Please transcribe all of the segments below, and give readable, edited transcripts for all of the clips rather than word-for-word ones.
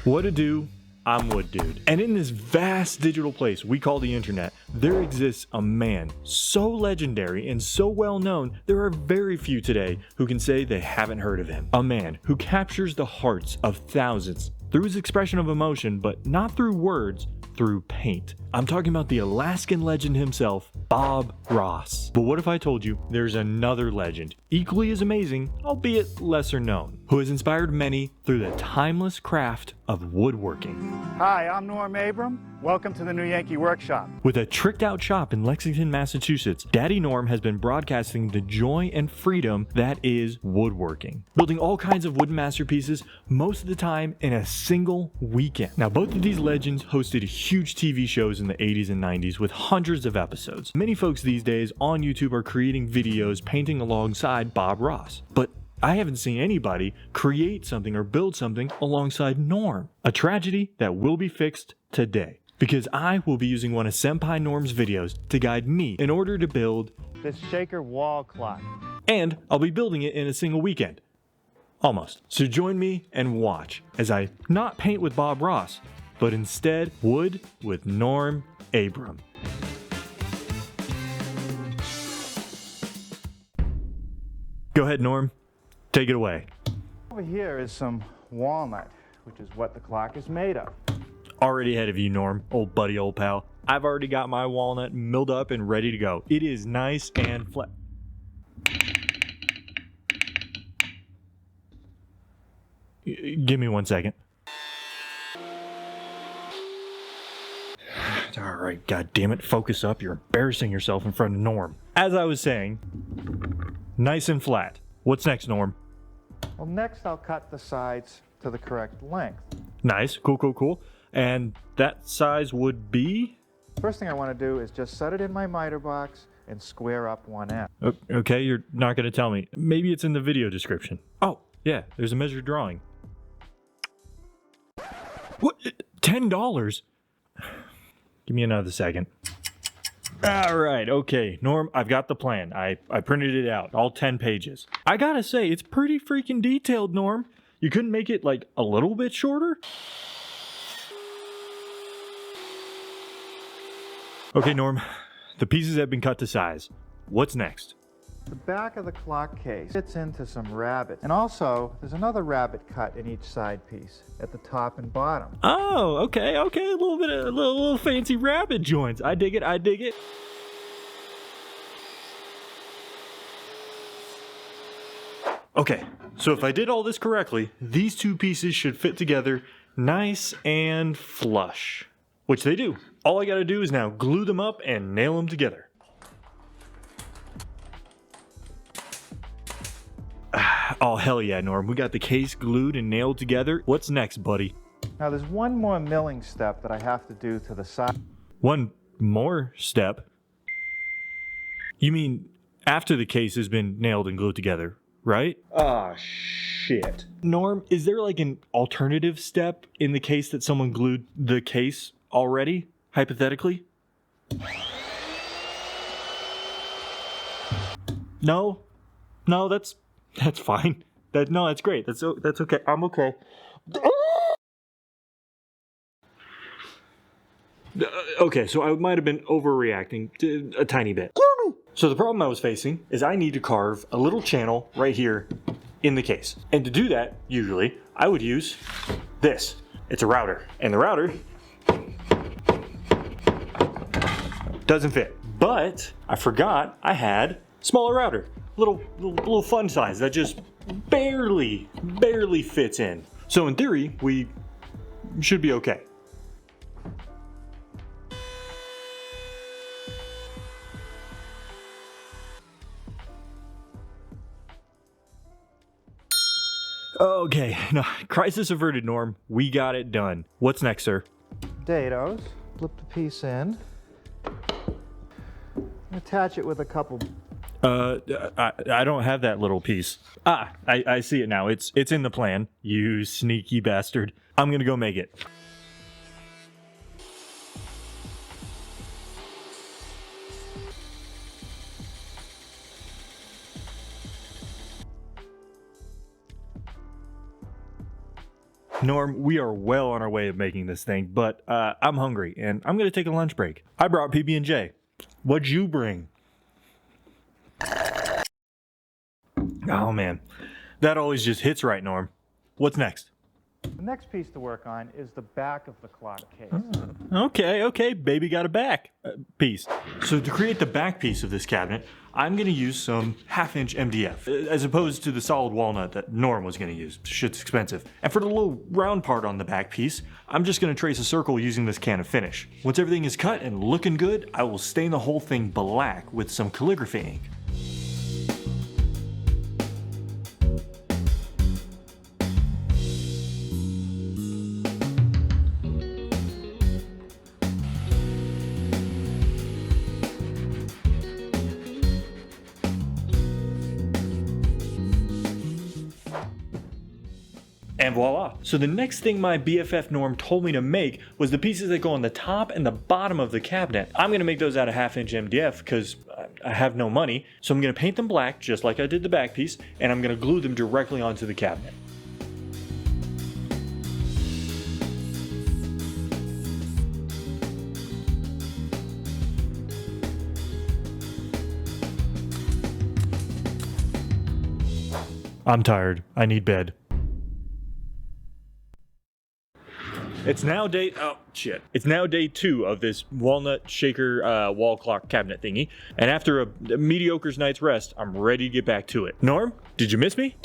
What to do? I'm Wood Dude. And in this vast digital place we call the internet, there exists a man so legendary and so well known, there are very few today who can say they haven't heard of him. A man who captures the hearts of thousands through his expression of emotion, but not through words, through paint. I'm talking about the Alaskan legend himself, Bob Ross. But what if I told you there's another legend, equally as amazing, albeit lesser known, who has inspired many through the timeless craft of woodworking. Hi, I'm Norm Abram. Welcome to the new Yankee Workshop. With a tricked out shop in Lexington, Massachusetts, Daddy Norm has been broadcasting the joy and freedom that is woodworking. Building all kinds of wooden masterpieces, most of the time in a single weekend. Now, both of these legends hosted huge TV shows in the 80s and 90s with hundreds of episodes. Many folks these days on YouTube are creating videos painting alongside Bob Ross. But I haven't seen anybody create something or build something alongside Norm. A tragedy that will be fixed today. Because I will be using one of Senpai Norm's videos to guide me in order to build this shaker wall clock. And I'll be building it in a single weekend. Almost. So join me and watch as I not paint with Bob Ross, but instead wood with Norm Abram. Go ahead, Norm. Take it away. Over here is some walnut, which is what the clock is made of. Already ahead of you, Norm, old buddy, old pal. I've already got my walnut milled up and ready to go. It is nice and flat. Give me 1 second. All right, God damn it, focus up. You're embarrassing yourself in front of Norm. As I was saying, nice and flat. What's next, Norm? Well, next I'll cut the sides to the correct length. Nice, cool. And that size would be? First thing I want to do is just set it in my miter box and square up one end. Okay, you're not going to tell me. Maybe it's in the video description. Oh, yeah, there's a measured drawing. What? $10? Give me another second. All right, okay, Norm, I've got the plan. I printed it out, all 10 pages. I gotta say, it's pretty freaking detailed, Norm. You couldn't make it, like, a little bit shorter? Okay, Norm, the pieces have been cut to size. What's next? The back of the clock case fits into some rabbet. And also, there's another rabbet cut in each side piece at the top and bottom. Oh, okay, a little fancy rabbet joints. I dig it. Okay, so if I did all this correctly, these two pieces should fit together nice and flush. Which they do. All I gotta do is now glue them up and nail them together. Oh, hell yeah, Norm. We got the case glued and nailed together. What's next, buddy? Now there's one more milling step that I have to do to the side. One more step? You mean after the case has been nailed and glued together, right? Ah, shit. Norm, is there like an alternative step in the case that someone glued the case already, hypothetically? No, that's fine. That's great. That's okay. I'm okay. Okay, so I might have been overreacting to a tiny bit. So the problem I was facing is I need to carve a little channel right here in the case. And to do that, usually, I would use this. It's a router. And the router doesn't fit. But I forgot I had smaller router. Little fun size that just barely fits in. So in theory, we should be okay. Okay, no, crisis averted, Norm. We got it done. What's next, sir? Potatoes. Flip the piece in. Attach it with a couple. I don't have that little piece. I see it now. It's in the plan. You sneaky bastard. I'm gonna go make it. Norm, we are well on our way of making this thing, but I'm hungry and I'm gonna take a lunch break. I brought PB&J. What'd you bring? Oh man, that always just hits right, Norm. What's next? The next piece to work on is the back of the clock case. Okay, baby got a back piece. So to create the back piece of this cabinet, I'm gonna use some 1/2-inch MDF, as opposed to the solid walnut that Norm was gonna use. Shit's expensive. And for the little round part on the back piece, I'm just gonna trace a circle using this can of finish. Once everything is cut and looking good, I will stain the whole thing black with some calligraphy ink. And voila. So the next thing my BFF Norm told me to make was the pieces that go on the top and the bottom of the cabinet. I'm gonna make those out of 1/2-inch MDF because I have no money. So I'm gonna paint them black just like I did the back piece, and I'm gonna glue them directly onto the cabinet. I'm tired. I need bed. It's now day 2 of this walnut shaker wall clock cabinet thingy, and after a mediocre night's rest, I'm ready to get back to it. Norm, did you miss me?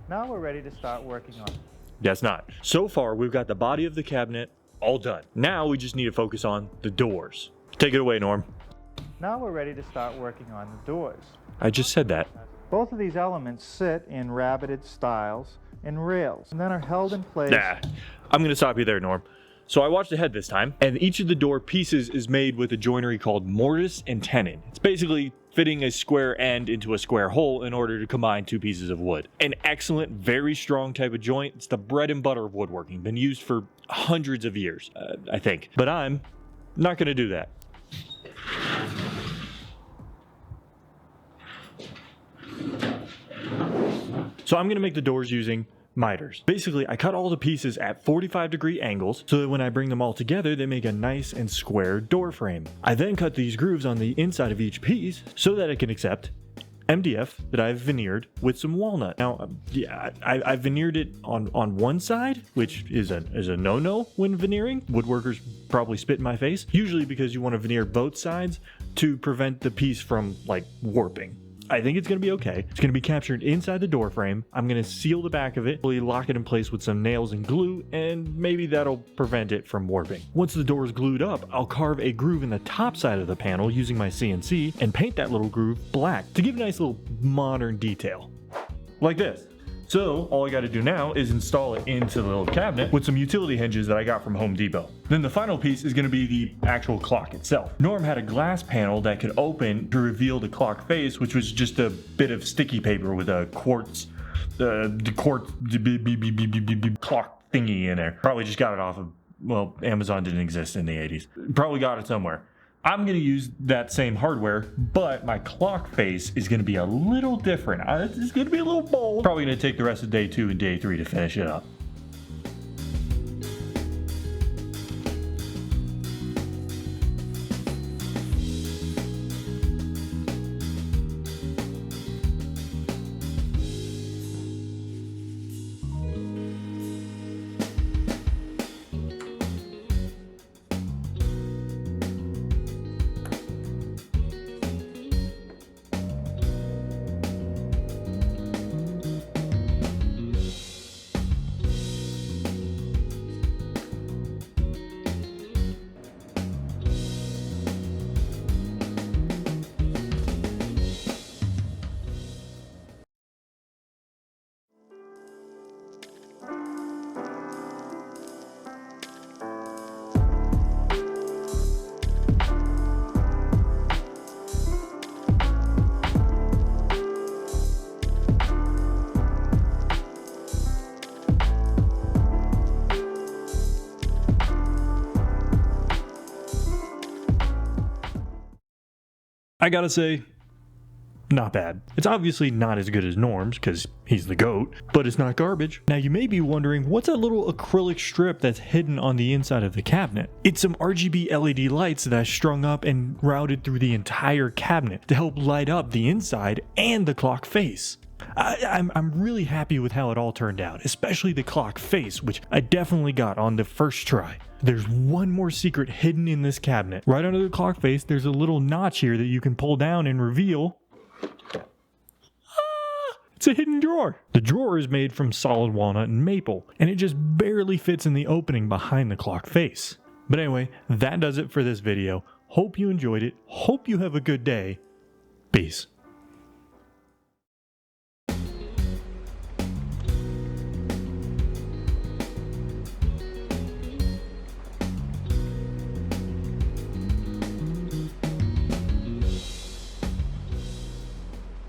Now we're ready to start working on it. Guess not. So far, we've got the body of the cabinet all done. Now we just need to focus on the doors. Take it away, Norm. Now we're ready to start working on the doors. I just said that. Both of these elements sit in rabbited stiles and rails, and then are held in place. Nah, I'm gonna stop you there, Norm. So I watched ahead this time, and each of the door pieces is made with a joinery called mortise and tenon. It's basically fitting a square end into a square hole in order to combine two pieces of wood. An excellent, very strong type of joint. It's the bread and butter of woodworking, been used for hundreds of years, I think. But I'm not gonna do that. So I'm gonna make the doors using miters. Basically, I cut all the pieces at 45-degree angles so that when I bring them all together, they make a nice and square door frame. I then cut these grooves on the inside of each piece so that it can accept MDF that I've veneered with some walnut. Now, I veneered it on one side, which is a no-no when veneering. Woodworkers probably spit in my face, usually because you want to veneer both sides to prevent the piece from like warping. I think it's going to be okay. It's going to be captured inside the door frame. I'm going to seal the back of it, really lock it in place with some nails and glue, and maybe that'll prevent it from warping. Once the door is glued up, I'll carve a groove in the top side of the panel using my CNC and paint that little groove black to give a nice little modern detail. Like this. So all I got to do now is install it into the little cabinet with some utility hinges that I got from Home Depot. Then the final piece is going to be the actual clock itself. Norm had a glass panel that could open to reveal the clock face, which was just a bit of sticky paper with a quartz clock thingy in there. Probably just got it off of, well, Amazon didn't exist in the 80s. Probably got it somewhere. I'm going to use that same hardware, but my clock face is going to be a little different. It's going to be a little bold. Probably going to take the rest of day 2 and day 3 to finish it up. I gotta say, not bad. It's obviously not as good as Norm's because he's the GOAT, but it's not garbage. Now you may be wondering, what's that little acrylic strip that's hidden on the inside of the cabinet? It's some RGB LED lights that I strung up and routed through the entire cabinet to help light up the inside and the clock face. I'm really happy with how it all turned out, especially the clock face, which I definitely got on the first try. There's one more secret hidden in this cabinet. Right under the clock face, there's a little notch here that you can pull down and reveal. It's a hidden drawer. The drawer is made from solid walnut and maple, and it just barely fits in the opening behind the clock face. But anyway, that does it for this video. Hope you enjoyed it. Hope you have a good day. Peace.